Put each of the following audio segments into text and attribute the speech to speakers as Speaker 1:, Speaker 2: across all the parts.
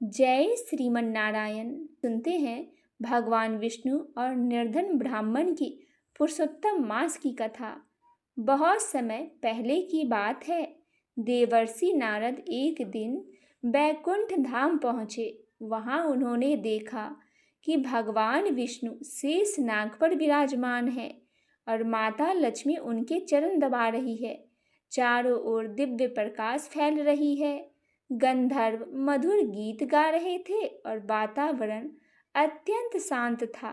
Speaker 1: जय श्रीमन नारायण। सुनते हैं भगवान विष्णु और निर्धन ब्राह्मण की पुरुषोत्तम मास की कथा। बहुत समय पहले की बात है। देवर्षि नारद एक दिन बैकुंठ धाम पहुँचे। वहाँ उन्होंने देखा कि भगवान विष्णु शेष नाग पर विराजमान है और माता लक्ष्मी उनके चरण दबा रही है। चारों ओर दिव्य प्रकाश फैल रही है। गंधर्व मधुर गीत गा रहे थे और वातावरण अत्यंत शांत था।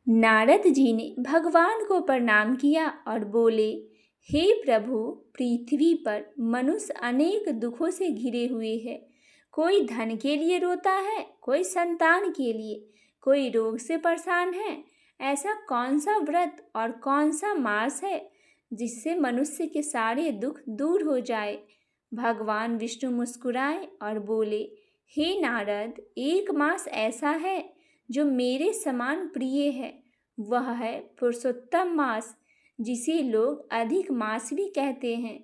Speaker 1: नारद जी ने भगवान को प्रणाम किया और बोले, हे प्रभु, पृथ्वी पर मनुष्य अनेक दुखों से घिरे हुए हैं। कोई धन के लिए रोता है, कोई संतान के लिए, कोई रोग से परेशान है। ऐसा कौन सा व्रत और कौन सा मास है जिससे मनुष्य के सारे दुख दूर हो जाए। भगवान विष्णु मुस्कुराए और बोले, हे नारद, एक मास ऐसा है जो मेरे समान प्रिय है। वह है पुरुषोत्तम मास, जिसे लोग अधिक मास भी कहते हैं।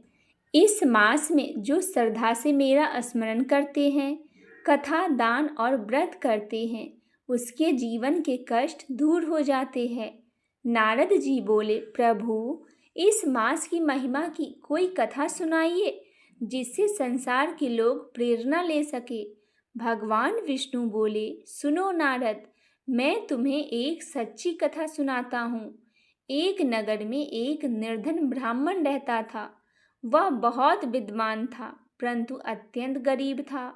Speaker 1: इस मास में जो श्रद्धा से मेरा स्मरण करते हैं, कथा, दान और व्रत करते हैं, उसके जीवन के कष्ट दूर हो जाते हैं। नारद जी बोले, प्रभु, इस मास की महिमा की कोई कथा सुनाइए जिससे संसार के लोग प्रेरणा ले सके। भगवान विष्णु बोले, सुनो नारद, मैं तुम्हें एक सच्ची कथा सुनाता हूँ। एक नगर में एक निर्धन ब्राह्मण रहता था। वह बहुत विद्वान था, परंतु अत्यंत गरीब था।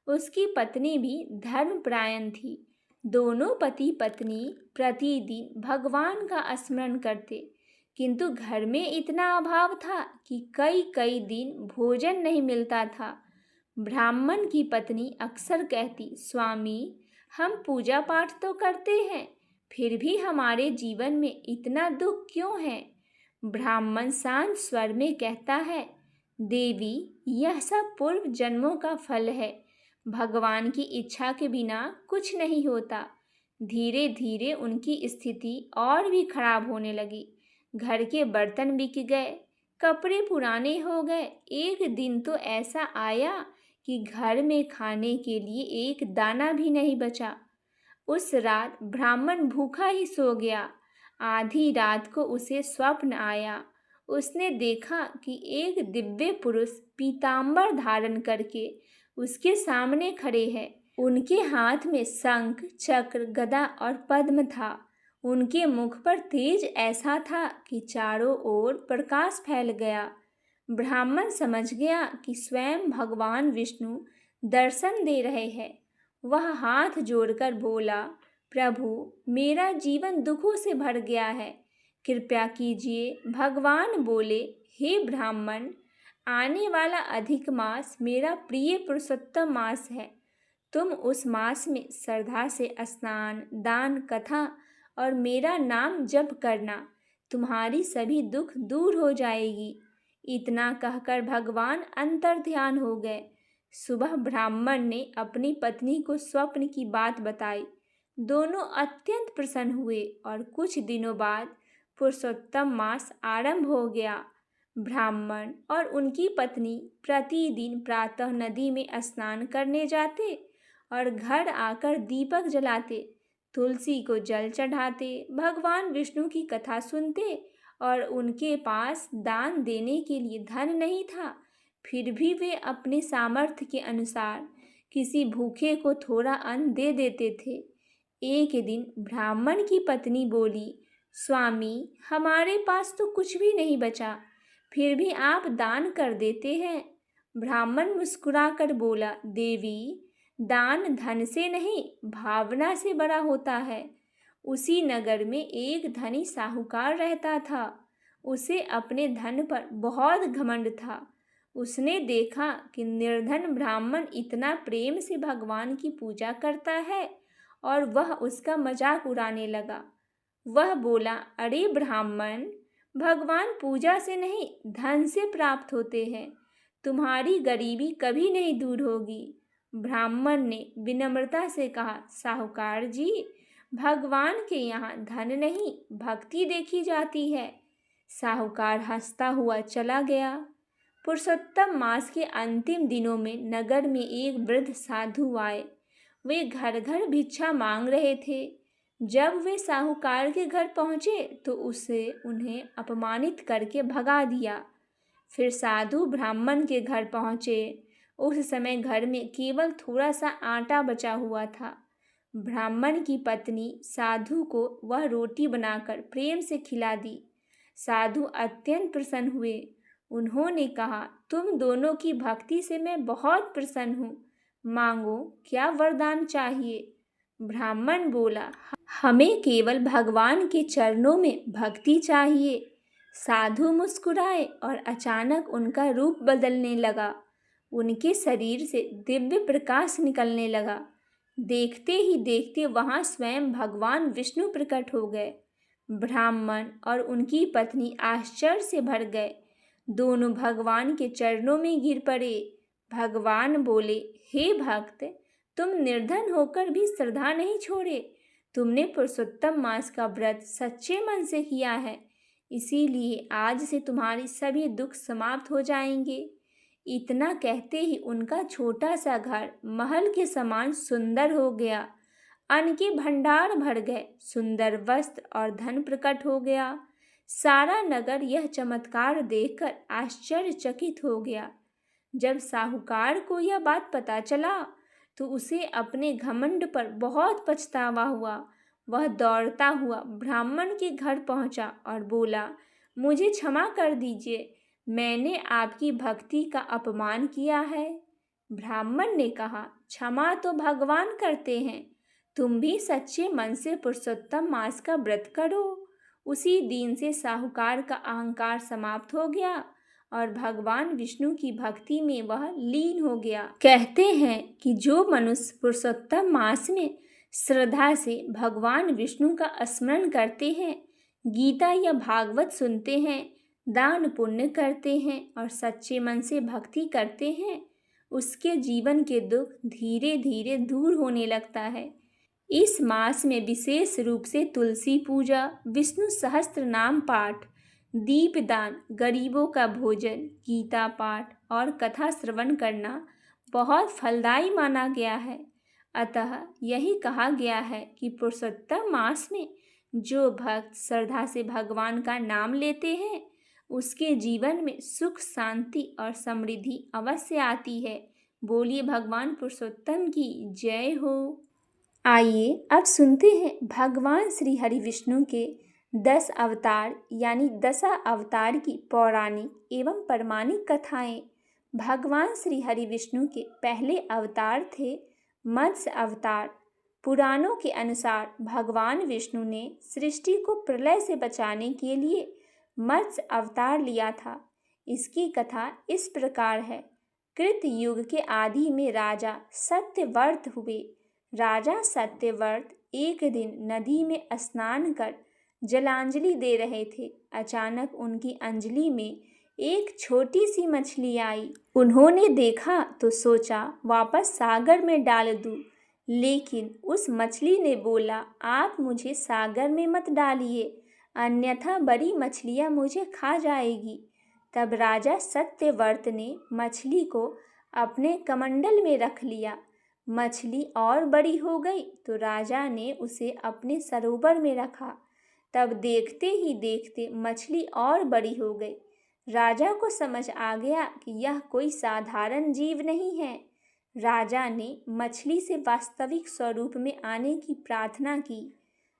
Speaker 1: उसकी पत्नी भी धर्मपरायण थी। दोनों पति पत्नी प्रतिदिन भगवान का स्मरण करते, किंतु घर में इतना अभाव था कि कई कई दिन भोजन नहीं मिलता था। ब्राह्मण की पत्नी अक्सर कहती, स्वामी, हम पूजा पाठ तो करते हैं, फिर भी हमारे जीवन में इतना दुख क्यों है। ब्राह्मण शांत स्वर में कहता है, देवी, यह सब पूर्व जन्मों का फल है। भगवान की इच्छा के बिना कुछ नहीं होता। धीरे धीरे उनकी स्थिति और भी खराब होने लगी। घर के बर्तन बिक गए, कपड़े पुराने हो गए। एक दिन तो ऐसा आया कि घर में खाने के लिए एक दाना भी नहीं बचा। उस रात ब्राह्मण भूखा ही सो गया। आधी रात को उसे स्वप्न आया। उसने देखा कि एक दिव्य पुरुष पीतांबर धारण करके उसके सामने खड़े हैं। उनके हाथ में शंख, चक्र, गदा और पद्म था। उनके मुख पर तेज ऐसा था कि चारों ओर प्रकाश फैल गया। ब्राह्मण समझ गया कि स्वयं भगवान विष्णु दर्शन दे रहे हैं। वह हाथ जोड़कर बोला, प्रभु, मेरा जीवन दुखों से भर गया है, कृपया कीजिए। भगवान बोले, हे ब्राह्मण, आने वाला अधिक मास मेरा प्रिय पुरुषोत्तम मास है। तुम उस मास में श्रद्धा से स्नान, दान, कथा और मेरा नाम जप करना। तुम्हारी सभी दुख दूर हो जाएगी। इतना कहकर भगवान अंतर ध्यान हो गए। सुबह ब्राह्मण ने अपनी पत्नी को स्वप्न की बात बताई। दोनों अत्यंत प्रसन्न हुए और कुछ दिनों बाद पुरुषोत्तम मास आरंभ हो गया। ब्राह्मण और उनकी पत्नी प्रतिदिन प्रातः नदी में स्नान करने जाते और घर आकर दीपक जलाते, तुलसी को जल चढ़ाते, भगवान विष्णु की कथा सुनते और उनके पास दान देने के लिए धन नहीं था, फिर भी वे अपने सामर्थ्य के अनुसार किसी भूखे को थोड़ा अन्न दे देते थे। एक दिन ब्राह्मण की पत्नी बोली, स्वामी, हमारे पास तो कुछ भी नहीं बचा, फिर भी आप दान कर देते हैं। ब्राह्मण मुस्कुराकर बोला, देवी, दान धन से नहीं, भावना से बड़ा होता है। उसी नगर में एक धनी साहूकार रहता था। उसे अपने धन पर बहुत घमंड था। उसने देखा कि निर्धन ब्राह्मण इतना प्रेम से भगवान की पूजा करता है और वह उसका मजाक उड़ाने लगा। वह बोला, अरे ब्राह्मण, भगवान पूजा से नहीं, धन से प्राप्त होते हैं। तुम्हारी गरीबी कभी नहीं दूर होगी। ब्राह्मण ने विनम्रता से कहा, साहूकार जी, भगवान के यहाँ धन नहीं, भक्ति देखी जाती है। साहूकार हंसता हुआ चला गया। पुरुषोत्तम मास के अंतिम दिनों में नगर में एक वृद्ध साधु आए। वे घर घर भिक्षा मांग रहे थे। जब वे साहूकार के घर पहुंचे तो उसे उन्हें अपमानित करके भगा दिया। फिर साधु ब्राह्मण के घर पहुंचे। उस समय घर में केवल थोड़ा सा आटा बचा हुआ था। ब्राह्मण की पत्नी साधु को वह रोटी बनाकर प्रेम से खिला दी। साधु अत्यंत प्रसन्न हुए। उन्होंने कहा, तुम दोनों की भक्ति से मैं बहुत प्रसन्न हूँ। मांगो, क्या वरदान चाहिए? ब्राह्मण बोला, हमें केवल भगवान के चरणों में भक्ति चाहिए। साधु मुस्कुराए और अचानक उनका रूप बदलने लगा। उनके शरीर से दिव्य प्रकाश निकलने लगा। देखते ही देखते वहां स्वयं भगवान विष्णु प्रकट हो गए। ब्राह्मण और उनकी पत्नी आश्चर्य से भर गए। दोनों भगवान के चरणों में गिर पड़े। भगवान बोले, हे भक्त, तुम निर्धन होकर भी श्रद्धा नहीं छोड़े। तुमने पुरुषोत्तम मास का व्रत सच्चे मन से किया है, इसीलिए आज से तुम्हारे सभी दुख समाप्त हो जाएंगे। इतना कहते ही उनका छोटा सा घर महल के समान सुंदर हो गया। अन्न के भंडार भर गए, सुंदर वस्त्र और धन प्रकट हो गया। सारा नगर यह चमत्कार देखकर आश्चर्यचकित हो गया। जब साहूकार को यह बात पता चला तो उसे अपने घमंड पर बहुत पछतावा हुआ। वह दौड़ता हुआ ब्राह्मण के घर पहुंचा और बोला, मुझे क्षमा कर दीजिए, मैंने आपकी भक्ति का अपमान किया है। ब्राह्मण ने कहा, क्षमा तो भगवान करते हैं, तुम भी सच्चे मन से पुरुषोत्तम मास का व्रत करो। उसी दिन से साहूकार का अहंकार समाप्त हो गया और भगवान विष्णु की भक्ति में वह लीन हो गया। कहते हैं कि जो मनुष्य पुरुषोत्तम मास में श्रद्धा से भगवान विष्णु का स्मरण करते हैं, गीता या भागवत सुनते हैं, दान पुण्य करते हैं और सच्चे मन से भक्ति करते हैं, उसके जीवन के दुख धीरे धीरे दूर होने लगता है। इस मास में विशेष रूप से तुलसी पूजा, विष्णु सहस्त्र नाम पाठ, दीपदान, गरीबों का भोजन, गीता पाठ और कथा श्रवण करना बहुत फलदायी माना गया है। अतः यही कहा गया है कि पुरुषोत्तम मास में जो भक्त श्रद्धा से भगवान का नाम लेते हैं, उसके जीवन में सुख, शांति और समृद्धि अवश्य आती है। बोलिए भगवान पुरुषोत्तम की जय हो। आइए अब सुनते हैं भगवान श्री हरि विष्णु के 10 अवतार यानी दशा अवतार की पौराणिक एवं प्रमाणिक कथाएं। भगवान श्री हरि विष्णु के पहले अवतार थे मत्स्य अवतार। पुराणों के अनुसार भगवान विष्णु ने सृष्टि को प्रलय से बचाने के लिए मत्स्य अवतार लिया था। इसकी कथा इस प्रकार है। कृत युग के आदि में राजा सत्यव्रत हुए। राजा सत्यव्रत एक दिन नदी में स्नान कर जलांजलि दे रहे थे। अचानक उनकी अंजलि में एक छोटी सी मछली आई। उन्होंने देखा तो सोचा वापस सागर में डाल दूं, लेकिन उस मछली ने बोला, आप मुझे सागर में मत डालिए, अन्यथा बड़ी मछलियाँ मुझे खा जाएगी। तब राजा सत्यव्रत ने मछली को अपने कमंडल में रख लिया। मछली और बड़ी हो गई तो राजा ने उसे अपने सरोवर में रखा। तब देखते ही देखते मछली और बड़ी हो गई। राजा को समझ आ गया कि यह कोई साधारण जीव नहीं है। राजा ने मछली से वास्तविक स्वरूप में आने की प्रार्थना की।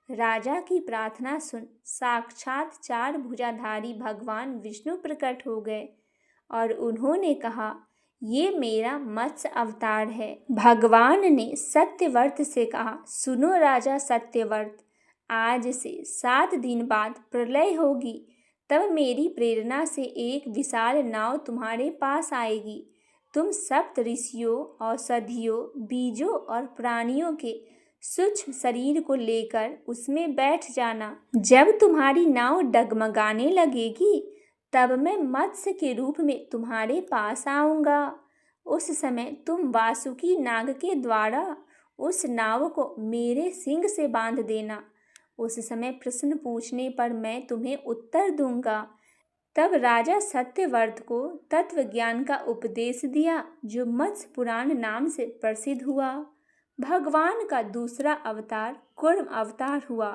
Speaker 1: राजा की प्रार्थना सुन साक्षात 4 भुजाधारी भगवान विष्णु प्रकट हो गए और उन्होंने कहा, ये मेरा मत्स्य अवतार है। भगवान ने सत्यव्रत से कहा, सुनो राजा सत्यव्रत, आज से 7 दिन बाद प्रलय होगी। तब मेरी प्रेरणा से एक विशाल नाव तुम्हारे पास आएगी। तुम सप्त ऋषियों, औषधियों, बीजों और प्राणियों के सूक्ष्म शरीर को लेकर उसमें बैठ जाना। जब तुम्हारी नाव डगमगाने लगेगी तब मैं मत्स्य के रूप में तुम्हारे पास आऊँगा। उस समय तुम वासुकी नाग के द्वारा उस नाव को मेरे सींग से बांध देना। उस समय प्रश्न पूछने पर मैं तुम्हें उत्तर दूंगा। तब राजा सत्यव्रत को तत्व ज्ञान का उपदेश दिया, जो मत्स्य पुराण नाम से प्रसिद्ध हुआ। भगवान का दूसरा अवतार कूर्म अवतार हुआ।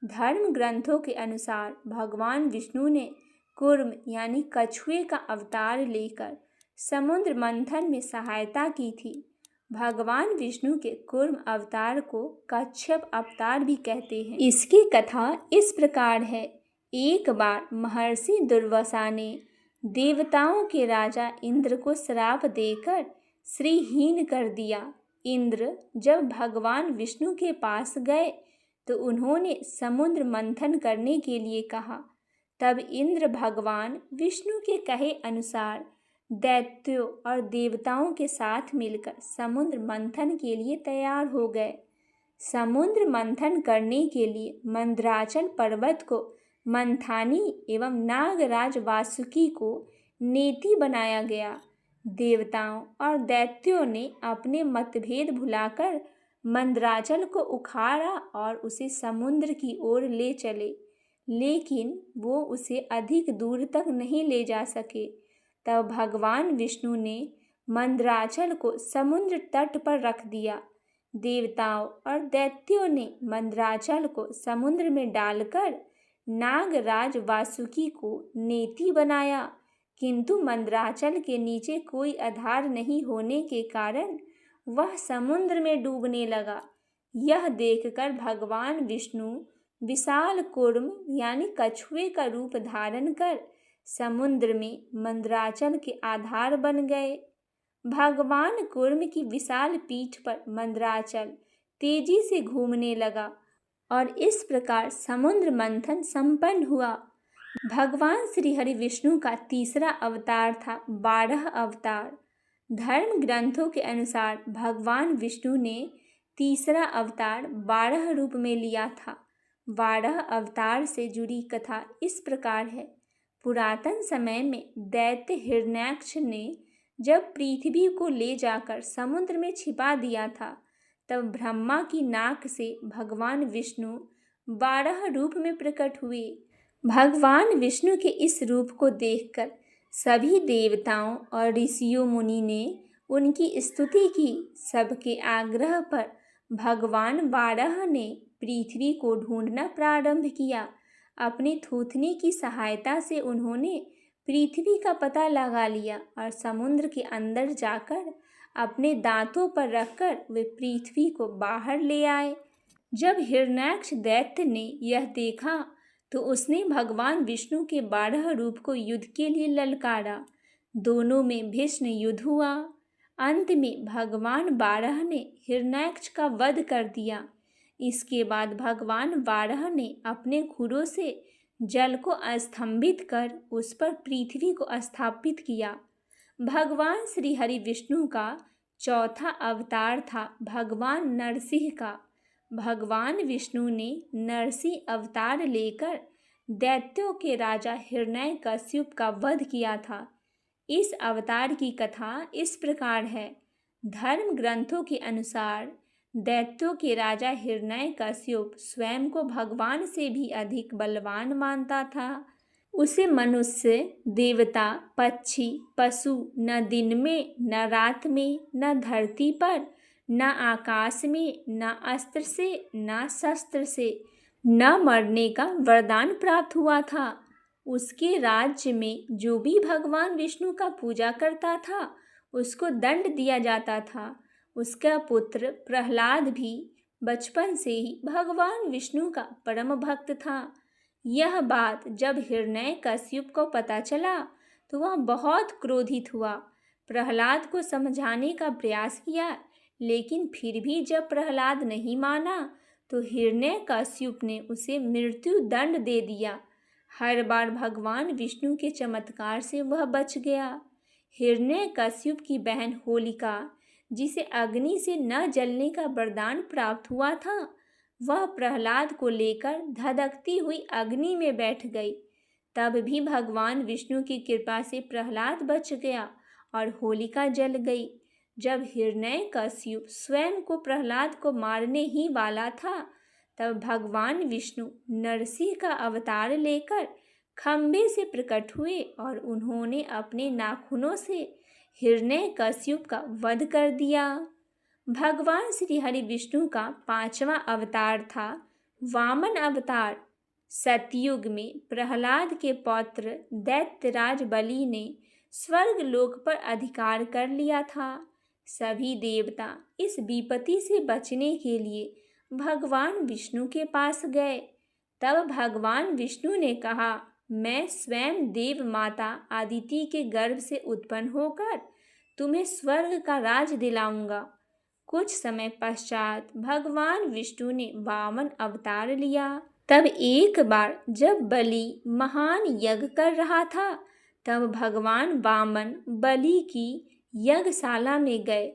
Speaker 1: धर्म ग्रंथों के अनुसार भगवान विष्णु ने कूर्म यानी कछुए का अवतार लेकर समुद्र मंथन में सहायता की थी। भगवान विष्णु के कूर्म अवतार को कच्छप अवतार भी कहते हैं। इसकी कथा इस प्रकार है। एक बार महर्षि दुर्वासा ने देवताओं के राजा इंद्र को श्राप देकर श्रीहीन कर दिया। इंद्र जब भगवान विष्णु के पास गए तो उन्होंने समुद्र मंथन करने के लिए कहा। तब इंद्र भगवान विष्णु के कहे अनुसार दैत्यों और देवताओं के साथ मिलकर समुद्र मंथन के लिए तैयार हो गए। समुद्र मंथन करने के लिए मंदराचल पर्वत को मंथानी एवं नागराज वासुकी को नेति बनाया गया। देवताओं और दैत्यों ने अपने मतभेद भुलाकर मंदराचल को उखाड़ा और उसे समुद्र की ओर ले चले, लेकिन वो उसे अधिक दूर तक नहीं ले जा सके। तब भगवान विष्णु ने मंदराचल को समुद्र तट पर रख दिया। देवताओं और दैत्यों ने मंदराचल को समुद्र में डालकर नागराज वासुकी को नेति बनाया, किंतु मंदराचल के नीचे कोई आधार नहीं होने के कारण वह समुद्र में डूबने लगा। यह देखकर भगवान विष्णु विशाल कूर्म यानी कछुए का रूप धारण कर समुद्र में मंदराचल के आधार बन गए। भगवान कूर्म की विशाल पीठ पर मंदराचल तेजी से घूमने लगा और इस प्रकार समुद्र मंथन संपन्न हुआ। भगवान श्री हरि विष्णु का तीसरा अवतार था 12 अवतार। धर्म ग्रंथों के अनुसार भगवान विष्णु ने तीसरा अवतार 12 रूप में लिया था। 12 अवतार से जुड़ी कथा इस प्रकार है। पुरातन समय में दैत्य हिरण्याक्ष ने जब पृथ्वी को ले जाकर समुद्र में छिपा दिया था, तब ब्रह्मा की नाक से भगवान विष्णु 12 रूप में प्रकट हुए। भगवान विष्णु के इस रूप को देखकर सभी देवताओं और ऋषियों मुनि ने उनकी स्तुति की। सबके आग्रह पर भगवान 12 ने पृथ्वी को ढूंढना प्रारंभ किया। अपनी थूथनी की सहायता से उन्होंने पृथ्वी का पता लगा लिया और समुद्र के अंदर जाकर अपने दांतों पर रखकर वे पृथ्वी को बाहर ले आए। जब हिरण्याक्ष दैत्य ने यह देखा तो उसने भगवान विष्णु के 12 रूप को युद्ध के लिए ललकारा। दोनों में भीषण युद्ध हुआ। अंत में भगवान 12 ने हिरण्याक्ष का वध कर दिया। इसके बाद भगवान 12 ने अपने खुरों से जल को स्तंभित कर उस पर पृथ्वी को स्थापित किया। भगवान श्री हरि विष्णु का चौथा अवतार था भगवान नरसिंह का। भगवान विष्णु ने नरसिंह अवतार लेकर दैत्यों के राजा हिरण्यकश्यप का वध किया था। इस अवतार की कथा इस प्रकार है। धर्म ग्रंथों के अनुसार दैत्यों के राजा हिरण्यकश्यप स्वयं को भगवान से भी अधिक बलवान मानता था। उसे मनुष्य, देवता, पक्षी, पशु न दिन में, न रात में, न धरती पर, न आकाश में, न अस्त्र से, न शस्त्र से, न मरने का वरदान प्राप्त हुआ था। उसके राज्य में जो भी भगवान विष्णु का पूजा करता था उसको दंड दिया जाता था। उसका पुत्र प्रहलाद भी बचपन से ही भगवान विष्णु का परम भक्त था। यह बात जब हिरण्यकश्यप को पता चला तो वह बहुत क्रोधित हुआ। प्रहलाद को समझाने का प्रयास किया, लेकिन फिर भी जब प्रहलाद नहीं माना तो हिरण्यकश्यप ने उसे मृत्यु दंड दे दिया। हर बार भगवान विष्णु के चमत्कार से वह बच गया। हिरण्यकश्यप की बहन होलिका, जिसे अग्नि से न जलने का वरदान प्राप्त हुआ था, वह प्रहलाद को लेकर धधकती हुई अग्नि में बैठ गई। तब भी भगवान विष्णु की कृपा से प्रहलाद बच गया और होलिका जल गई। जब हिरण्यकश्यप स्वयं को प्रहलाद को मारने ही वाला था, तब भगवान विष्णु नरसिंह का अवतार लेकर खंभे से प्रकट हुए और उन्होंने अपने नाखूनों से हिरण्यकश्यप का वध कर दिया। भगवान श्री हरि विष्णु का 5वां अवतार था वामन अवतार। सतयुग में प्रहलाद के पौत्र दैत्यराज बलि ने स्वर्ग लोक पर अधिकार कर लिया था। सभी देवता इस विपत्ति से बचने के लिए भगवान विष्णु के पास गए। तब भगवान विष्णु ने कहा, मैं स्वयं देव माता आदिति के गर्भ से उत्पन्न होकर तुम्हें स्वर्ग का राज दिलाऊंगा। कुछ समय पश्चात भगवान विष्णु ने वामन अवतार लिया। तब एक बार जब बलि महान यज्ञ कर रहा था, तब भगवान वामन बलि की यज्ञशाला में गए।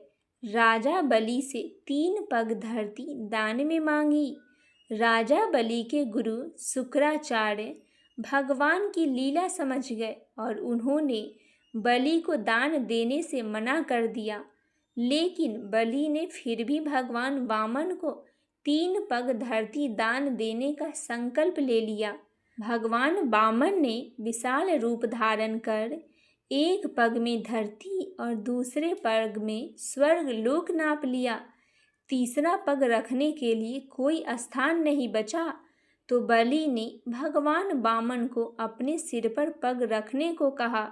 Speaker 1: राजा बलि से 3 पग धरती दान में मांगी। राजा बलि के गुरु शुक्राचार्य भगवान की लीला समझ गए और उन्होंने बलि को दान देने से मना कर दिया। लेकिन बलि ने फिर भी भगवान वामन को 3 पग धरती दान देने का संकल्प ले लिया। भगवान वामन ने विशाल रूप धारण कर एक पग में धरती और दूसरे पग में स्वर्ग लोक नाप लिया। तीसरा पग रखने के लिए कोई स्थान नहीं बचा, तो बलि ने भगवान वामन को अपने सिर पर पग रखने को कहा।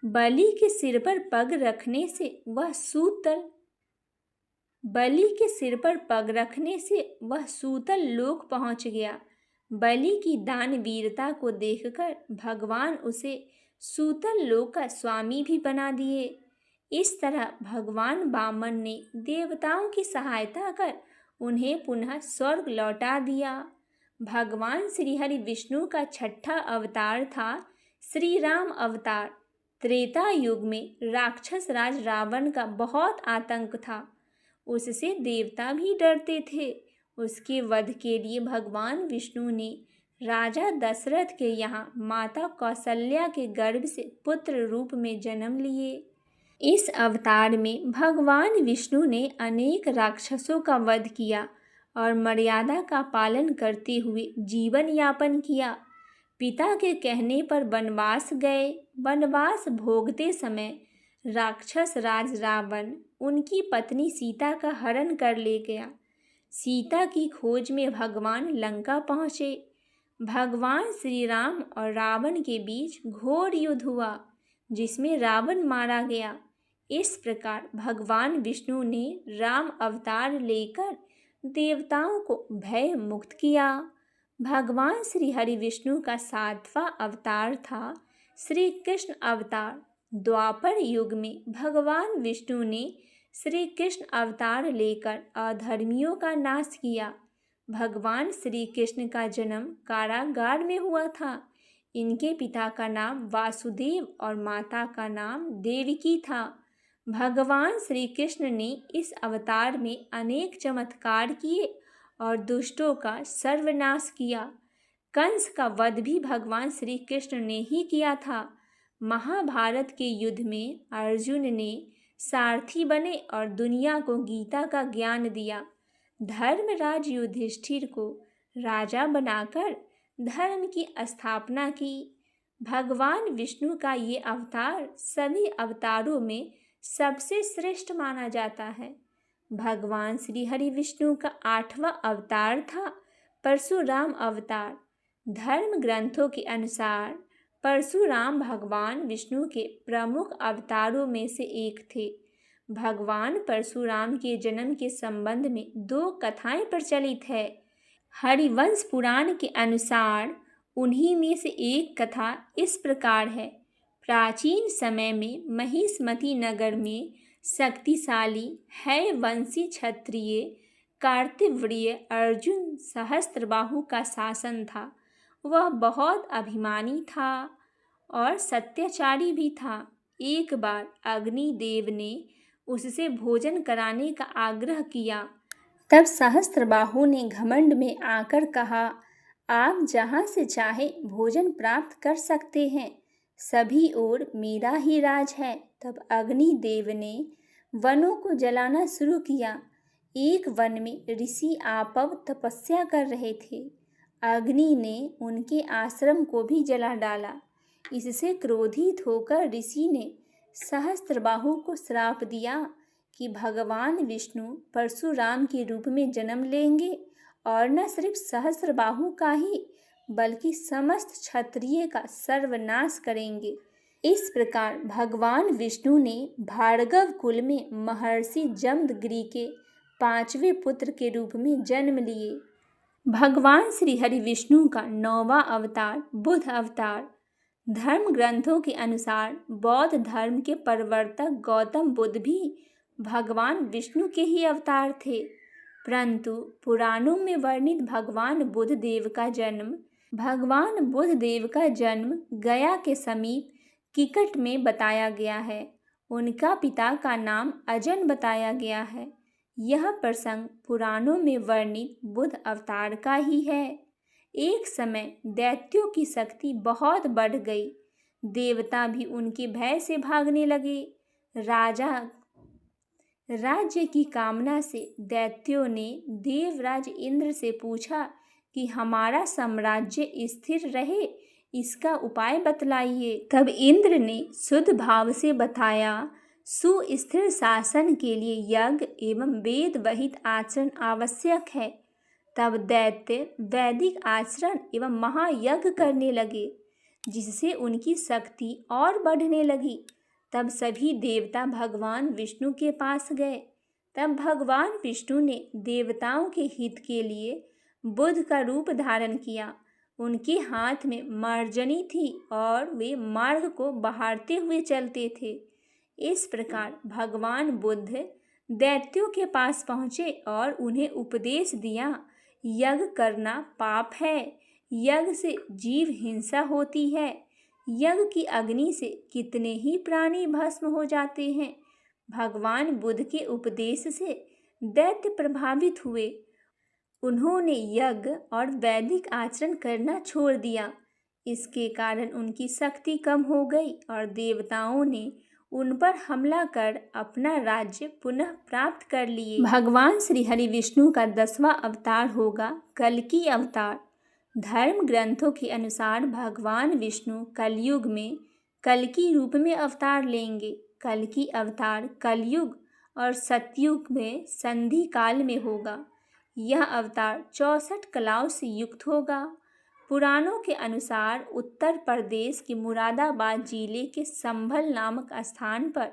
Speaker 1: बलि के सिर पर पग रखने से वह सूतल लोक पहुंच गया। बलि की दानवीरता को देखकर भगवान उसे सूतल लोक का स्वामी भी बना दिए। इस तरह भगवान वामन ने देवताओं की सहायता कर उन्हें पुनः स्वर्ग लौटा दिया। भगवान श्री हरि विष्णु का 6ठा अवतार था श्री राम अवतार। त्रेता युग में राक्षस राज रावण का बहुत आतंक था। उससे देवता भी डरते थे। उसके वध के लिए भगवान विष्णु ने राजा दशरथ के यहाँ माता कौशल्या के गर्भ से पुत्र रूप में जन्म लिए। इस अवतार में भगवान विष्णु ने अनेक राक्षसों का वध किया और मर्यादा का पालन करते हुए जीवन यापन किया। पिता के कहने पर वनवास गए। वनवास भोगते समय राक्षस राज रावण उनकी पत्नी सीता का हरण कर ले गया। सीता की खोज में भगवान लंका पहुँचे। भगवान श्री राम और रावण के बीच घोर युद्ध हुआ, जिसमें रावण मारा गया। इस प्रकार भगवान विष्णु ने राम अवतार लेकर देवताओं को भय मुक्त किया। भगवान श्री हरि विष्णु का 7वां अवतार था श्री कृष्ण अवतार। द्वापर युग में भगवान विष्णु ने श्री कृष्ण अवतार लेकर अधर्मियों का नाश किया। भगवान श्री कृष्ण का जन्म कारागार में हुआ था। इनके पिता का नाम वासुदेव और माता का नाम देवकी था। भगवान श्री कृष्ण ने इस अवतार में अनेक चमत्कार किए और दुष्टों का सर्वनाश किया। कंस का वध भी भगवान श्री कृष्ण ने ही किया था। महाभारत के युद्ध में अर्जुन ने सारथी बने और दुनिया को गीता का ज्ञान दिया। धर्मराज युधिष्ठिर को राजा बनाकर धर्म की स्थापना की। भगवान विष्णु का ये अवतार सभी अवतारों में सबसे श्रेष्ठ माना जाता है। भगवान श्री हरि विष्णु का 8वां अवतार था परशुराम अवतार। धर्म ग्रंथों के अनुसार परशुराम भगवान विष्णु के प्रमुख अवतारों में से एक थे। भगवान परशुराम के जन्म के संबंध में 2 कथाएं प्रचलित है। हरिवंश पुराण के अनुसार उन्हीं में से एक कथा इस प्रकार है। प्राचीन समय में महिष्मती नगर में शक्तिशाली हैवंशी क्षत्रिय कार्तिव्रिय अर्जुन सहस्त्रबाहु का शासन था। वह बहुत अभिमानी था और सत्याचारी भी था। एक बार अग्निदेव ने उससे भोजन कराने का आग्रह किया। तब सहस्त्रबाहु ने घमंड में आकर कहा, आप जहाँ से चाहे भोजन प्राप्त कर सकते हैं, सभी ओर मेरा ही राज है। तब अग्निदेव ने वनों को जलाना शुरू किया। एक वन में ऋषि आपव तपस्या कर रहे थे। अग्नि ने उनके आश्रम को भी जला डाला। इससे क्रोधित होकर ऋषि ने सहस्त्रबाहु को श्राप दिया कि भगवान विष्णु परशुराम के रूप में जन्म लेंगे और न सिर्फ सहस्त्रबाहु का ही बल्कि समस्त क्षत्रिय का सर्वनाश करेंगे। इस प्रकार भगवान विष्णु ने भार्गव कुल में महर्षि जमदग्नि के 5वें पुत्र के रूप में जन्म लिए। भगवान श्री हरि विष्णु का 9वां अवतार बुद्ध अवतार। धर्म ग्रंथों के अनुसार बौद्ध धर्म के प्रवर्तक गौतम बुद्ध भी भगवान विष्णु के ही अवतार थे, परंतु पुराणों में वर्णित भगवान बुद्ध देव का जन्म गया के समीप किकट में बताया गया है। उनका पिता का नाम अजन बताया गया है। यह प्रसंग पुराणों में वर्णित बुद्ध अवतार का ही है। एक समय दैत्यों की शक्ति बहुत बढ़ गई। देवता भी उनके भय से भागने लगे। राज्य की कामना से दैत्यों ने देवराज इंद्र से पूछा कि हमारा साम्राज्य स्थिर रहे, इसका उपाय बतलाइए। तब इंद्र ने शुद्ध भाव से बताया, सुस्थिर शासन के लिए यज्ञ एवं वेद वहित आचरण आवश्यक है। तब दैत्य वैदिक आचरण एवं महायज्ञ करने लगे, जिससे उनकी शक्ति और बढ़ने लगी। तब सभी देवता भगवान विष्णु के पास गए। तब भगवान विष्णु ने देवताओं के हित के लिए बुद्ध का रूप धारण किया। उनके हाथ में मार्जनी थी और वे मार्ग को बहारते हुए चलते थे। इस प्रकार भगवान बुद्ध दैत्यों के पास पहुँचे और उन्हें उपदेश दिया, यज्ञ करना पाप है, यज्ञ से जीव हिंसा होती है, यज्ञ की अग्नि से कितने ही प्राणी भस्म हो जाते हैं। भगवान बुद्ध के उपदेश से दैत्य प्रभावित हुए। उन्होंने यज्ञ और वैदिक आचरण करना छोड़ दिया। इसके कारण उनकी शक्ति कम हो गई और देवताओं ने उन पर हमला कर अपना राज्य पुनः प्राप्त कर लिए। भगवान श्री हरि विष्णु का 10वां अवतार होगा कल्कि अवतार। धर्म ग्रंथों के अनुसार भगवान विष्णु कलयुग में कल्कि रूप में अवतार लेंगे। कल्कि अवतार कलयुग और सतयुग में संधि काल में होगा। यह अवतार 64 कलाओं से युक्त होगा। पुराणों के अनुसार उत्तर प्रदेश के मुरादाबाद जिले के संभल नामक स्थान पर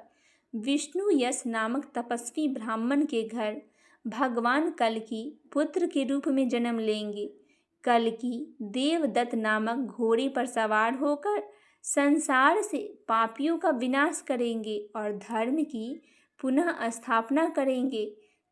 Speaker 1: विष्णु यश नामक तपस्वी ब्राह्मण के घर भगवान कल्कि पुत्र के रूप में जन्म लेंगे। कल्कि देवदत्त नामक घोड़े पर सवार होकर संसार से पापियों का विनाश करेंगे और धर्म की पुनः स्थापना करेंगे।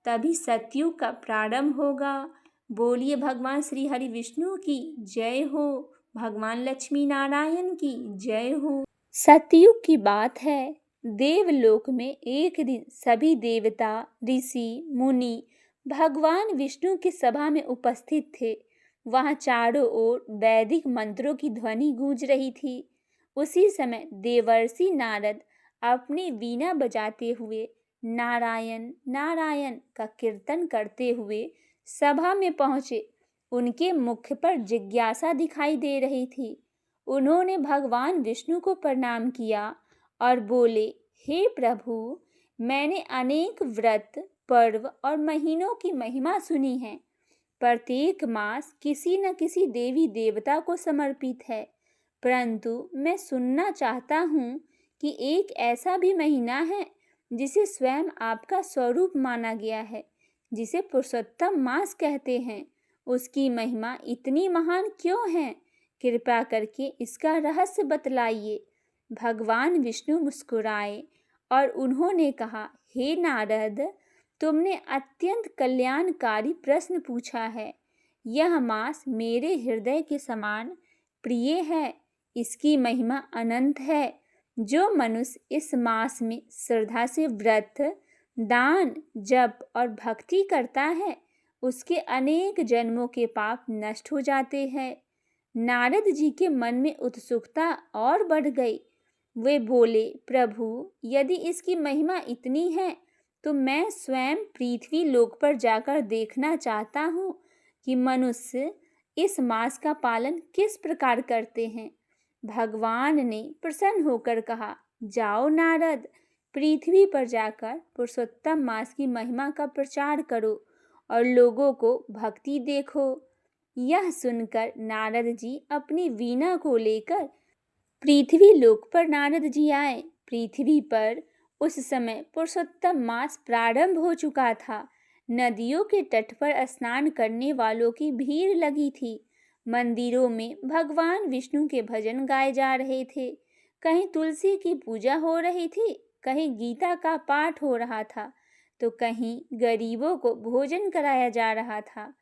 Speaker 1: तभी सतयुग का प्रारंभ होगा। बोलिए भगवान श्री हरि विष्णु की जय हो, भगवान लक्ष्मी नारायण की जय हो। सतयुग की बात है। देवलोक में एक दिन सभी देवता, ऋषि, मुनि भगवान विष्णु की सभा में उपस्थित थे। वहां चारों ओर वैदिक मंत्रों की ध्वनि गूंज रही थी। उसी समय देवर्षि नारद अपनी वीणा बजाते हुए नारायण नारायण का कीर्तन करते हुए सभा में पहुँचे। उनके मुख पर जिज्ञासा दिखाई दे रही थी। उन्होंने भगवान विष्णु को प्रणाम किया और बोले, हे प्रभु, मैंने अनेक व्रत, पर्व और महीनों की महिमा सुनी है। प्रत्येक मास किसी न किसी देवी देवता को समर्पित है, परंतु मैं सुनना चाहता हूँ कि एक ऐसा भी महीना है जिसे स्वयं आपका स्वरूप माना गया है, जिसे पुरुषोत्तम मास कहते हैं। उसकी महिमा इतनी महान क्यों है? कृपा करके इसका रहस्य बतलाइए। भगवान विष्णु मुस्कुराए और उन्होंने कहा, हे नारद, तुमने अत्यंत कल्याणकारी प्रश्न पूछा है। यह मास मेरे हृदय के समान प्रिय है। इसकी महिमा अनंत है। जो मनुष्य इस मास में श्रद्धा से व्रत, दान, जप और भक्ति करता है, उसके अनेक जन्मों के पाप नष्ट हो जाते हैं। नारद जी के मन में उत्सुकता और बढ़ गई। वे बोले, प्रभु, यदि इसकी महिमा इतनी है तो मैं स्वयं पृथ्वी लोक पर जाकर देखना चाहता हूँ कि मनुष्य इस मास का पालन किस प्रकार करते हैं? भगवान ने प्रसन्न होकर कहा, जाओ नारद, पृथ्वी पर जाकर पुरुषोत्तम मास की महिमा का प्रचार करो और लोगों को भक्ति देखो। यह सुनकर नारद जी अपनी वीणा को लेकर पृथ्वी लोक पर नारद जी आए। पृथ्वी पर उस समय पुरुषोत्तम मास प्रारंभ हो चुका था। नदियों के तट पर स्नान करने वालों की भीड़ लगी थी। मंदिरों में भगवान विष्णु के भजन गाए जा रहे थे। कहीं तुलसी की पूजा हो रही थी, कहीं गीता का पाठ हो रहा था, तो कहीं गरीबों को भोजन कराया जा रहा था।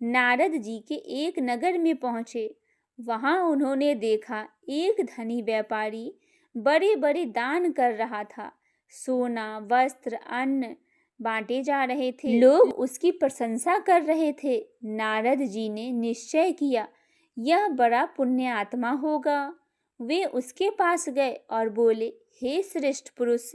Speaker 1: नारद जी के एक नगर में पहुंचे। वहां उन्होंने देखा एक धनी व्यापारी बड़े बड़े दान कर रहा था। सोना, वस्त्र, अन्न बांटे जा रहे थे। लोग उसकी प्रशंसा कर रहे थे। नारद जी ने निश्चय किया, यह बड़ा पुण्य आत्मा होगा। वे उसके पास गए और बोले, हे श्रेष्ठ पुरुष,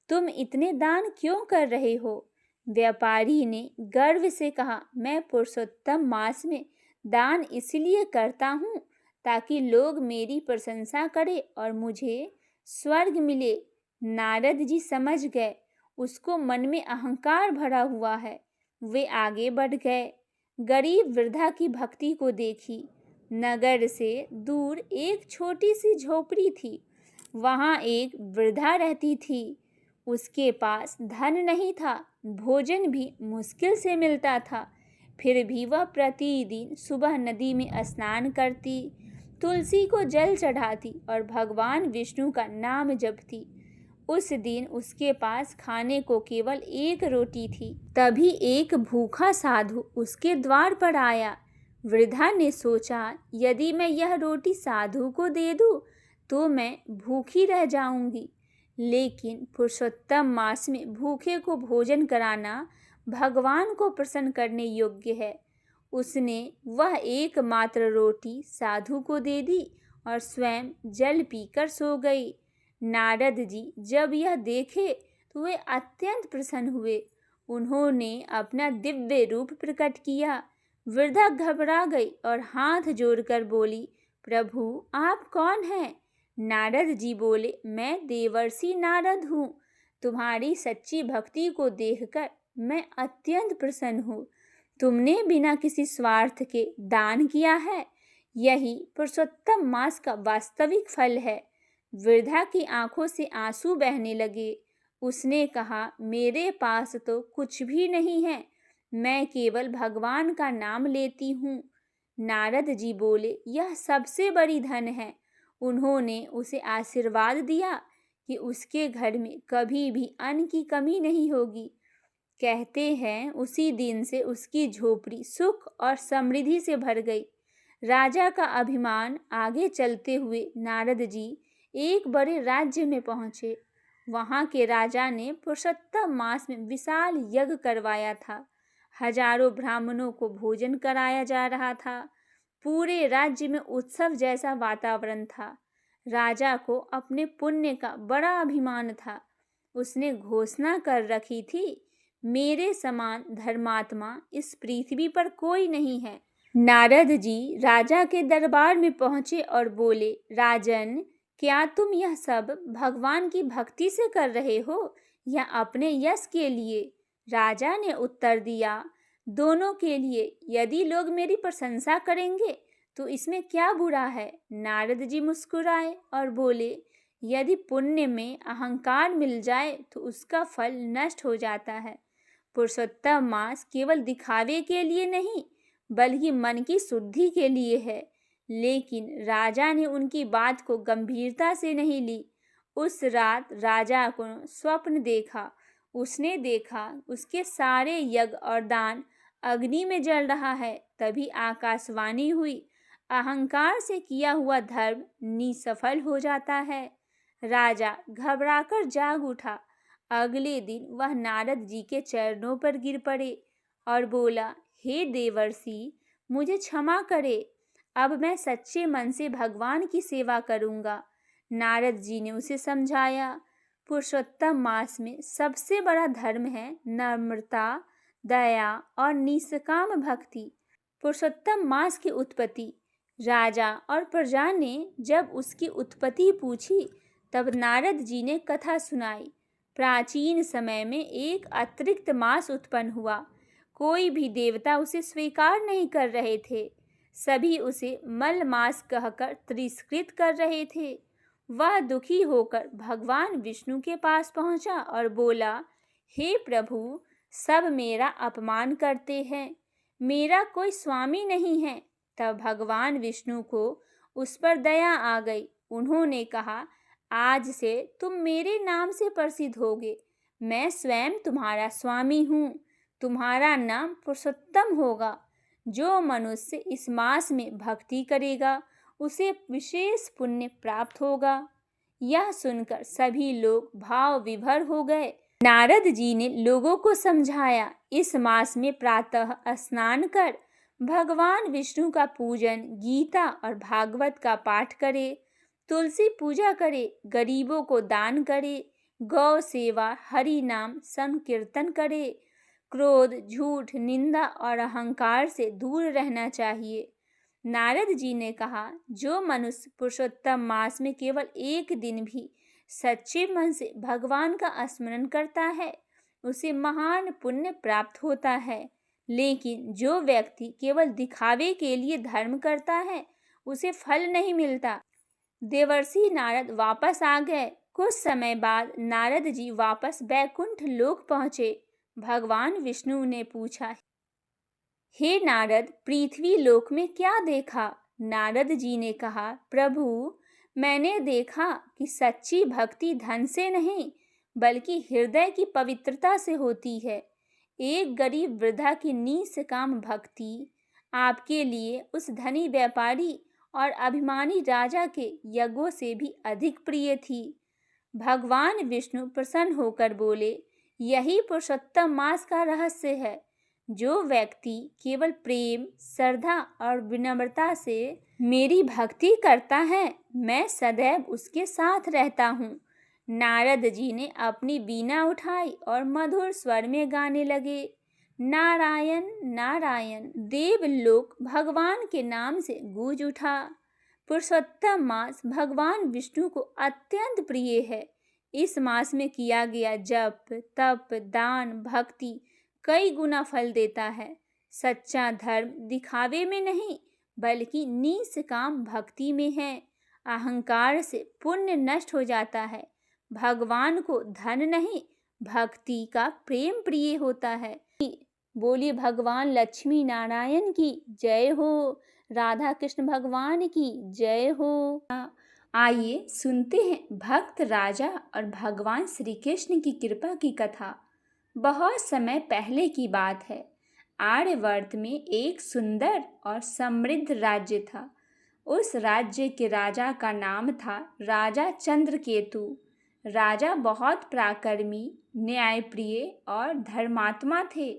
Speaker 1: तुम इतने दान क्यों कर रहे हो? व्यापारी ने गर्व से कहा, मैं पुरुषोत्तम मास में दान इसलिए करता हूँ ताकि लोग मेरी प्रशंसा करें और मुझे स्वर्ग मिले। नारद जी समझ गए उसको मन में अहंकार भरा हुआ है। वे आगे बढ़ गए। गरीब वृद्धा की भक्ति को देखी। नगर से दूर एक छोटी सी झोपड़ी थी। वहाँ एक वृद्धा रहती थी। उसके पास धन नहीं था, भोजन भी मुश्किल से मिलता था। फिर भी वह प्रतिदिन सुबह नदी में स्नान करती, तुलसी को जल चढ़ाती और भगवान विष्णु का नाम जपती। उस दिन उसके पास खाने को केवल एक रोटी थी। तभी एक भूखा साधु उसके द्वार पर आया। वृद्धा ने सोचा, यदि मैं यह रोटी साधु को दे दूं तो मैं भूखी रह जाऊंगी, लेकिन पुरुषोत्तम मास में भूखे को भोजन कराना भगवान को प्रसन्न करने योग्य है। उसने वह एकमात्र रोटी साधु को दे दी और स्वयं जल पीकर सो गई। नारद जी जब यह देखे तो वे अत्यंत प्रसन्न हुए। उन्होंने अपना दिव्य रूप प्रकट किया। वृद्धा घबरा गई और हाथ जोड़कर बोली, प्रभु आप कौन हैं? नारद जी बोले, मैं देवर्षि नारद हूँ। तुम्हारी सच्ची भक्ति को देखकर मैं अत्यंत प्रसन्न हूँ। तुमने बिना किसी स्वार्थ के दान किया है। यही पुरुषोत्तम मास का वास्तविक फल है। वृद्धा की आंखों से आंसू बहने लगे। उसने कहा, मेरे पास तो कुछ भी नहीं है, मैं केवल भगवान का नाम लेती हूँ। नारद जी बोले, यह सबसे बड़ी धन है। उन्होंने उसे आशीर्वाद दिया कि उसके घर में कभी भी अन्न की कमी नहीं होगी। कहते हैं उसी दिन से उसकी झोपड़ी सुख और समृद्धि से भर गई। राजा का अभिमान आगे चलते हुए नारद जी एक बड़े राज्य में पहुंचे। वहां के राजा ने पुरुषोत्तम मास में विशाल यज्ञ करवाया था। हजारों ब्राह्मणों को भोजन कराया जा रहा था। पूरे राज्य में उत्सव जैसा वातावरण था। राजा को अपने पुण्य का बड़ा अभिमान था। उसने घोषणा कर रखी थी, मेरे समान धर्मात्मा इस पृथ्वी पर कोई नहीं है। नारद जी राजा के दरबार में पहुंचे और बोले, राजन, क्या तुम यह सब भगवान की भक्ति से कर रहे हो या अपने यश के लिए? राजा ने उत्तर दिया, दोनों के लिए। यदि लोग मेरी प्रशंसा करेंगे तो इसमें क्या बुरा है? नारद जी मुस्कुराए और बोले, यदि पुण्य में अहंकार मिल जाए तो उसका फल नष्ट हो जाता है। पुरुषोत्तम मास केवल दिखावे के लिए नहीं बल्कि मन की शुद्धि के लिए है। लेकिन राजा ने उनकी बात को गंभीरता से नहीं ली। उस रात राजा को स्वप्न देखा। उसने देखा उसके सारे यज्ञ और दान अग्नि में जल रहा है। तभी आकाशवाणी हुई, अहंकार से किया हुआ धर्म निसफल हो जाता है। राजा घबराकर जाग उठा। अगले दिन वह नारद जी के चरणों पर गिर पड़े और बोला, हे देवर्षि, मुझे क्षमा करे। अब मैं सच्चे मन से भगवान की सेवा करूंगा। नारद जी ने उसे समझाया, पुरुषोत्तम मास में सबसे बड़ा धर्म है नम्रता, दया और निष्काम भक्ति। पुरुषोत्तम मास की उत्पत्ति। राजा और प्रजा ने जब उसकी उत्पत्ति पूछी तब नारद जी ने कथा सुनाई। प्राचीन समय में एक अतिरिक्त मास उत्पन्न हुआ। कोई भी देवता उसे स्वीकार नहीं कर रहे थे। सभी उसे मल मास कहकर तिरस्कृत कर रहे थे। वह दुखी होकर भगवान विष्णु के पास पहुंचा और बोला, हे प्रभु, सब मेरा अपमान करते हैं, मेरा कोई स्वामी नहीं है। तब भगवान विष्णु को उस पर दया आ गई। उन्होंने कहा, आज से तुम मेरे नाम से प्रसिद्ध होगे। मैं स्वयं तुम्हारा स्वामी हूँ। तुम्हारा नाम पुरुषोत्तम होगा। जो मनुष्य इस मास में भक्ति करेगा उसे विशेष पुण्य प्राप्त होगा। यह सुनकर सभी लोग भाव विभोर हो गए। नारद जी ने लोगों को समझाया, इस मास में प्रातः स्नान कर भगवान विष्णु का पूजन, गीता और भागवत का पाठ करे, तुलसी पूजा करे, गरीबों को दान करे, गौ सेवा, हरि नाम संकीर्तन करे, क्रोध, झूठ, निंदा और अहंकार से दूर रहना चाहिए। नारद जी ने कहा, जो मनुष्य पुरुषोत्तम मास में केवल एक दिन भी सच्चे मन से भगवान का स्मरण करता है उसे महान पुण्य प्राप्त होता है। लेकिन जो व्यक्ति केवल दिखावे के लिए धर्म करता है उसे फल नहीं मिलता। देवर्षि नारद वापस आ गए। कुछ समय बाद नारद जी वापस बैकुंठ लोक पहुंचे। भगवान विष्णु ने पूछा, हे नारद, पृथ्वी लोक में क्या देखा? नारद जी ने कहा, प्रभु, मैंने देखा कि सच्ची भक्ति धन से नहीं बल्कि हृदय की पवित्रता से होती है। एक गरीब वृद्धा की निष्काम भक्ति आपके लिए उस धनी व्यापारी और अभिमानी राजा के यज्ञों से भी अधिक प्रिय थी। भगवान विष्णु प्रसन्न होकर बोले, यही पुरुषोत्तम मास का रहस्य है। जो व्यक्ति केवल प्रेम, श्रद्धा और विनम्रता से मेरी भक्ति करता है मैं सदैव उसके साथ रहता हूँ। नारद जी ने अपनी वीणा उठाई और मधुर स्वर में गाने लगे, नारायण नारायण। देवलोक भगवान के नाम से गूंज उठा। पुरुषोत्तम मास भगवान विष्णु को अत्यंत प्रिय है। इस मास में किया गया जप, तप, दान, भक्ति कई गुना फल देता है। सच्चा धर्म दिखावे में नहीं बल्कि निष्काम भक्ति में है। अहंकार से पुण्य नष्ट हो जाता है। भगवान को धन नहीं भक्ति का प्रेम प्रिय होता है। बोलिए भगवान लक्ष्मी नारायण की जय हो, राधा कृष्ण भगवान की जय हो। आइए सुनते हैं भक्त राजा और भगवान श्री कृष्ण की कृपा की कथा। बहुत समय पहले की बात है। आर्यवर्त में एक सुंदर और समृद्ध राज्य था। उस राज्य के राजा का नाम था राजा चंद्रकेतु। राजा बहुत पराक्रमी, न्यायप्रिय और धर्मात्मा थे।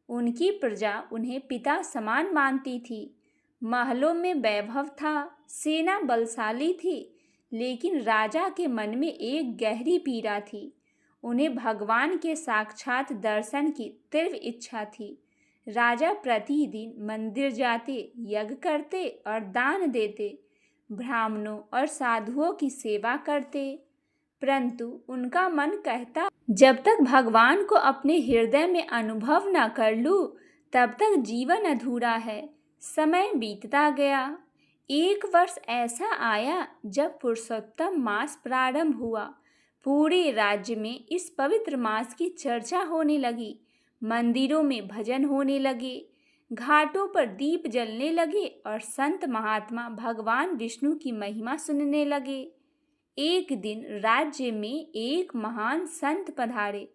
Speaker 1: उनकी प्रजा उन्हें पिता समान मानती थी। महलों में वैभव था, सेना बलशाली थी, लेकिन राजा के मन में एक गहरी पीड़ा थी। उन्हें भगवान के साक्षात दर्शन की तीव्र इच्छा थी। राजा प्रतिदिन मंदिर जाते, यज्ञ करते और दान देते, ब्राह्मणों और साधुओं की सेवा करते, परंतु उनका मन कहता, जब तक भगवान को अपने हृदय में अनुभव न कर लूं, तब तक जीवन अधूरा है। समय बीतता गया। एक वर्ष ऐसा आया जब पुरुषोत्तम मास प्रारंभ हुआ। पूरे राज्य में इस पवित्र मास की चर्चा होने लगी। मंदिरों में भजन होने लगे, घाटों पर दीप जलने लगे और संत महात्मा भगवान विष्णु की महिमा सुनने लगे। एक दिन राज्य में एक महान संत पधारे।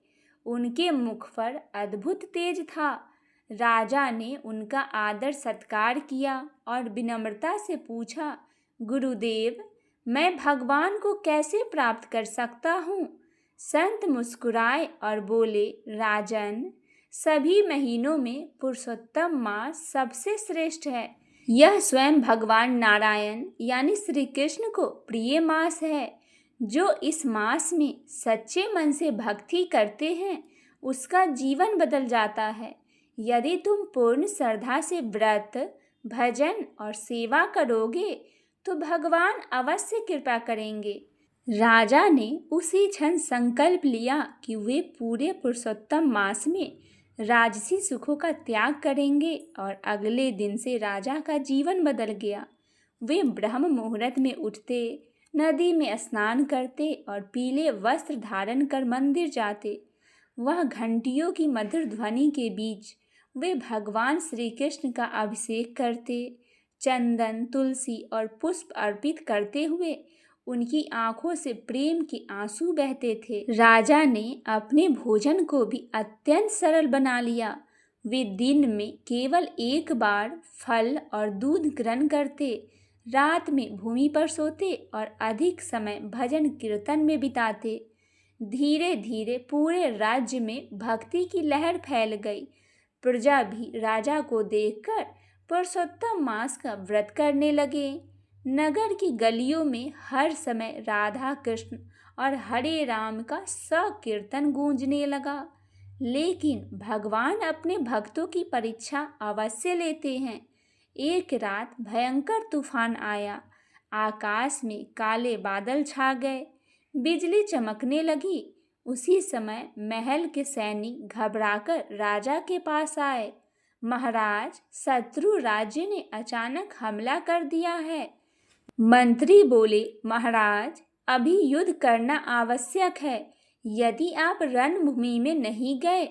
Speaker 1: उनके मुख पर अद्भुत तेज था। राजा ने उनका आदर सत्कार किया और विनम्रता से पूछा, गुरुदेव, मैं भगवान को कैसे प्राप्त कर सकता हूँ? संत मुस्कुराए और बोले, राजन, सभी महीनों में पुरुषोत्तम मास सबसे श्रेष्ठ है। यह स्वयं भगवान नारायण यानी श्री कृष्ण को प्रिय मास है। जो इस मास में सच्चे मन से भक्ति करते हैं उसका जीवन बदल जाता है। यदि तुम पूर्ण श्रद्धा से व्रत, भजन और सेवा करोगे तो भगवान अवश्य कृपा करेंगे। राजा ने उसी क्षण संकल्प लिया कि वे पूरे पुरुषोत्तम मास में राजसी सुखों का त्याग करेंगे और अगले दिन से राजा का जीवन बदल गया। वे ब्रह्म मुहूर्त में उठते, नदी में स्नान करते और पीले वस्त्र धारण कर मंदिर जाते। वह घंटियों की मधुर ध्वनि के बीच वे भगवान श्री कृष्ण का अभिषेक करते। चंदन, तुलसी और पुष्प अर्पित करते हुए उनकी आंखों से प्रेम के आंसू बहते थे। राजा ने अपने भोजन को भी अत्यंत सरल बना लिया। वे दिन में केवल एक बार फल और दूध ग्रहण करते, रात में भूमि पर सोते और अधिक समय भजन कीर्तन में बिताते। धीरे धीरे पूरे राज्य में भक्ति की लहर फैल गई। प्रजा भी राजा को देखकर पुरुषोत्तम मास का व्रत करने लगे। नगर की गलियों में हर समय राधा कृष्ण और हरे राम का संकीर्तन गूंजने लगा। लेकिन भगवान अपने भक्तों की परीक्षा अवश्य लेते हैं। एक रात भयंकर तूफान आया। आकाश में काले बादल छा गए, बिजली चमकने लगी। उसी समय महल के सैनिक घबराकर राजा के पास आए। महाराज, शत्रु राज्य ने अचानक हमला कर दिया है। मंत्री बोले, महाराज, अभी युद्ध करना आवश्यक है। यदि आप रणभूमि में नहीं गए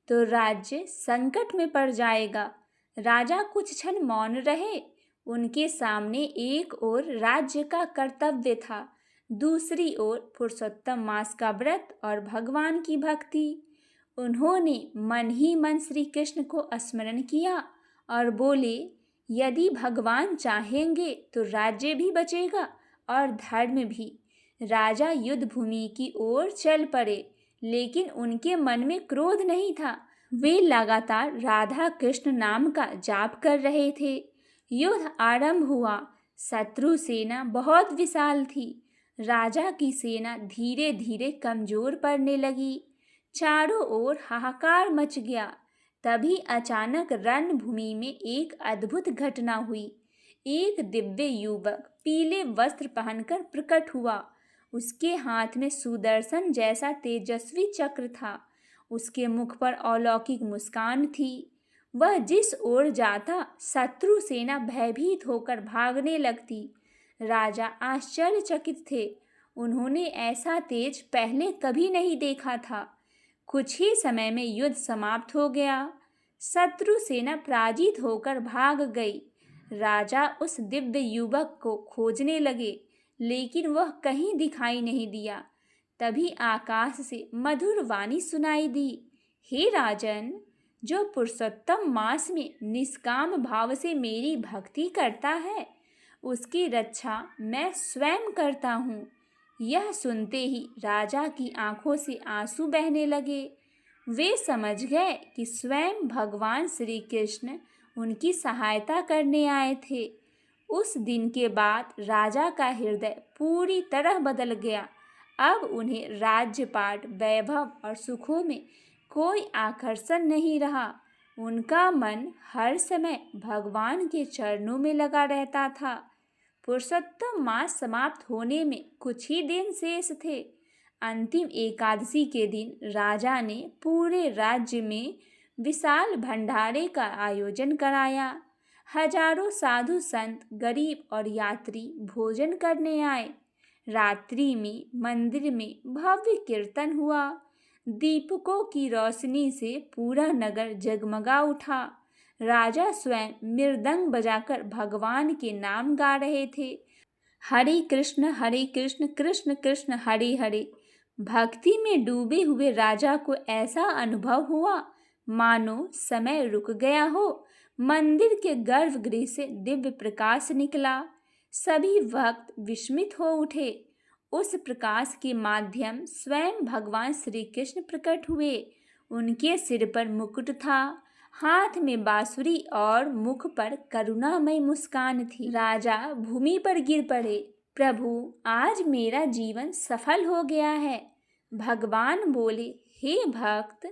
Speaker 1: तो राज्य संकट में पड़ जाएगा। राजा कुछ क्षण मौन रहे। उनके सामने एक ओर राज्य का कर्तव्य था, दूसरी ओर पुरुषोत्तम मास का व्रत और भगवान की भक्ति। उन्होंने मन ही मन श्री कृष्ण को स्मरण किया और बोले, यदि भगवान चाहेंगे तो राज्य भी बचेगा और धर्म भी। राजा युद्ध भूमि की ओर चल पड़े, लेकिन उनके मन में क्रोध नहीं था। वे लगातार राधा कृष्ण नाम का जाप कर रहे थे। युद्ध आरंभ हुआ। शत्रु सेना बहुत विशाल थी। राजा की सेना धीरे धीरे कमजोर पड़ने लगी। चारों ओर हाहाकार मच गया। तभी अचानक रणभूमि में एक अद्भुत घटना हुई। एक दिव्य युवक पीले वस्त्र पहनकर प्रकट हुआ। उसके हाथ में सुदर्शन जैसा तेजस्वी चक्र था। उसके मुख पर अलौकिक मुस्कान थी। वह जिस ओर जाता, शत्रु सेना भयभीत होकर भागने लगती। राजा आश्चर्यचकित थे। उन्होंने ऐसा तेज पहले कभी नहीं देखा था। कुछ ही समय में युद्ध समाप्त हो गया। शत्रु सेना पराजित होकर भाग गई। राजा उस दिव्य युवक को खोजने लगे, लेकिन वह कहीं दिखाई नहीं दिया। तभी आकाश से मधुर वाणी सुनाई दी, हे राजन, जो पुरुषोत्तम मास में निष्काम भाव से मेरी भक्ति करता है, उसकी रक्षा मैं स्वयं करता हूँ। यह सुनते ही राजा की आंखों से आंसू बहने लगे। वे समझ गए कि स्वयं भगवान श्री कृष्ण उनकी सहायता करने आए थे। उस दिन के बाद राजा का हृदय पूरी तरह बदल गया। अब उन्हें राज्यपाट, वैभव और सुखों में कोई आकर्षण नहीं रहा। उनका मन हर समय भगवान के चरणों में लगा रहता था। पुरुषोत्तम मास समाप्त होने में कुछ ही दिन शेष थे। अंतिम एकादशी के दिन राजा ने पूरे राज्य में विशाल भंडारे का आयोजन कराया। हजारों साधु संत, गरीब और यात्री भोजन करने आए। रात्रि में मंदिर में भव्य कीर्तन हुआ। दीपकों की रोशनी से पूरा नगर जगमगा उठा। राजा स्वयं मृदंग बजाकर भगवान के नाम गा रहे थे, हरे कृष्ण कृष्ण कृष्ण हरे हरे। भक्ति में डूबे हुए राजा को ऐसा अनुभव हुआ मानो समय रुक गया हो। मंदिर के गर्भगृह से दिव्य प्रकाश निकला। सभी भक्त विस्मित हो उठे। उस प्रकाश के माध्यम स्वयं भगवान श्री कृष्ण प्रकट हुए। उनके सिर पर मुकुट था, हाथ में बांसुरी और मुख पर करुणामय मुस्कान थी। राजा भूमि पर गिर पड़े। प्रभु, आज मेरा जीवन सफल हो गया है। भगवान बोले, हे भक्त,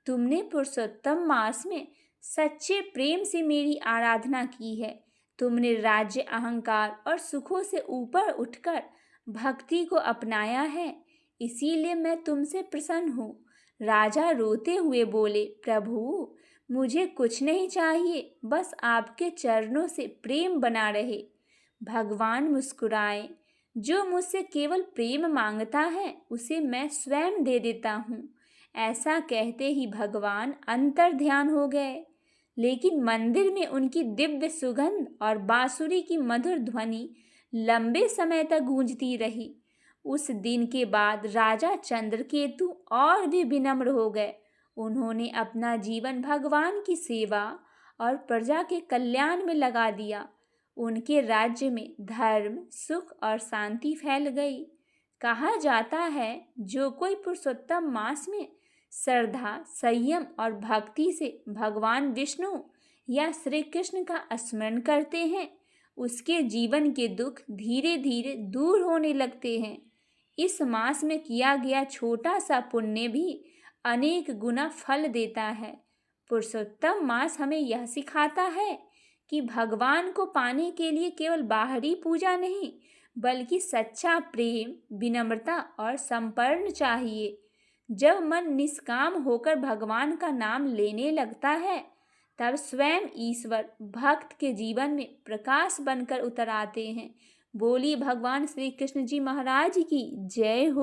Speaker 1: तुमने पुरुषोत्तम मास में सच्चे प्रेम से मेरी आराधना की है। तुमने राज्य, अहंकार और सुखों से ऊपर उठकर भक्ति को अपनाया है, इसीलिए मैं तुमसे प्रसन्न हूँ। राजा रोते हुए बोले, प्रभु, मुझे कुछ नहीं चाहिए, बस आपके चरणों से प्रेम बना रहे। भगवान मुस्कुराए, जो मुझसे केवल प्रेम मांगता है उसे मैं स्वयं दे देता हूँ। ऐसा कहते ही भगवान अंतर ध्यान हो गए। लेकिन मंदिर में उनकी दिव्य सुगंध और बांसुरी की मधुर ध्वनि लंबे समय तक गूंजती रही। उस दिन के बाद राजा चंद्रकेतु और भी विनम्र हो गए। उन्होंने अपना जीवन भगवान की सेवा और प्रजा के कल्याण में लगा दिया। उनके राज्य में धर्म, सुख और शांति फैल गई। कहा जाता है, जो कोई पुरुषोत्तम मास में श्रद्धा, संयम और भक्ति से भगवान विष्णु या श्री कृष्ण का स्मरण करते हैं, उसके जीवन के दुख धीरे धीरे दूर होने लगते हैं। इस मास में किया गया छोटा सा पुण्य भी अनेक गुना फल देता है। पुरुषोत्तम मास हमें यह सिखाता है कि भगवान को पाने के लिए केवल बाहरी पूजा नहीं, बल्कि सच्चा प्रेम, विनम्रता और समर्पण चाहिए। जब मन निष्काम होकर भगवान का नाम लेने लगता है, तब स्वयं ईश्वर भक्त के जीवन में प्रकाश बनकर उतर आते हैं। बोली भगवान श्री कृष्ण जी महाराज की जय हो।